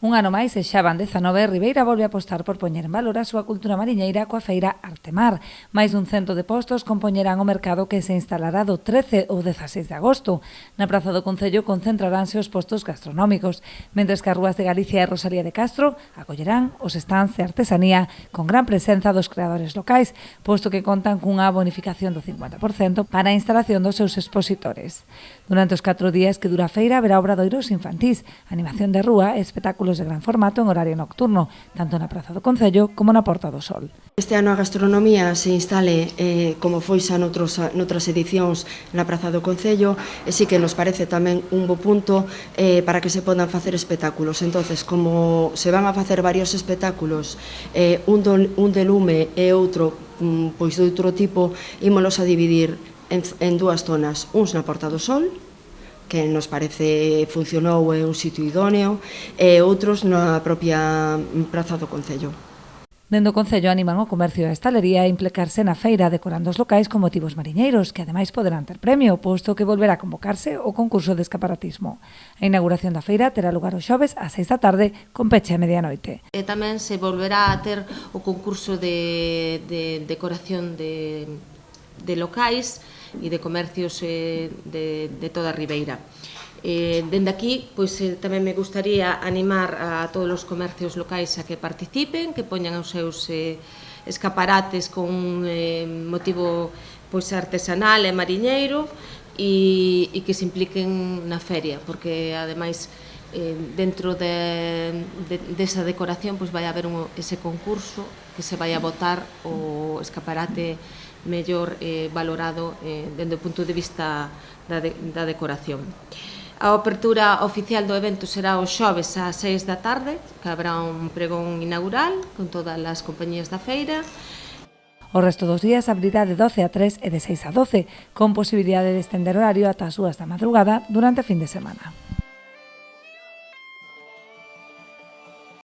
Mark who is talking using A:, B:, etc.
A: Un ano máis e xa van 19, Ribeira volve a apostar por poñer en valor a súa cultura mariñeira coa feira Artemar. Máis dun 100 de postos compoñerán o mercado que se instalará do 13 ao 16 de agosto. Na Praza do Concello concentraránse os postos gastronómicos, mentres que as rúas de Galicia e Rosalía de Castro acollerán os stands de artesanía con gran presenza dos creadores locais, posto que contan cunha bonificación do 50% para a instalación dos seus expositores. Durante os 4 días que dura a feira haberá obradoiros infantís, animación de rúa e espectáculos de gran formato en horario nocturno, tanto na Praza do Concello como na Porta do Sol.
B: Este ano a gastronomía se instale, como foi xa noutras edicións, na Praza do Concello, e sí que nos parece tamén un bo punto para que se podan facer espectáculos. Entonces, como se van a facer varios espectáculos, un de lume e outro pois de outro tipo, ímolos a dividir en dúas zonas, uns na Porta do Sol, que nos parece funcionou en un sitio idóneo, e outros na propia Praza do Concello.
A: Dende o Concello animan o comercio e a estalería a implicarse na feira decorando os locais con motivos mariñeiros, que ademais poderán ter premio, posto que volverá a convocarse o concurso de escaparatismo. A inauguración da feira terá lugar os xoves ás 6 da tarde, con peche a medianoite.
C: E tamén se volverá a ter o concurso de decoración de locais e de comercios de toda a Ribeira. Dende aquí, pois, tamén me gustaría animar a todos os comercios locais a que participen, que poñan os seus escaparates con motivo pois, artesanal e mariñeiro e que se impliquen na feria, porque ademais dentro desa decoración pois, vai haber ese concurso que se vai a votar o escaparate mellor valorado dende o punto de vista da decoración. A apertura oficial do evento será o xoves ás 6 da tarde, que habrá un pregón inaugural con todas as compañías da feira.
A: O resto dos días abrirá de 12 a 3 e de 6 a 12, con posibilidade de estender horario ata as 2 da madrugada durante a fin de semana.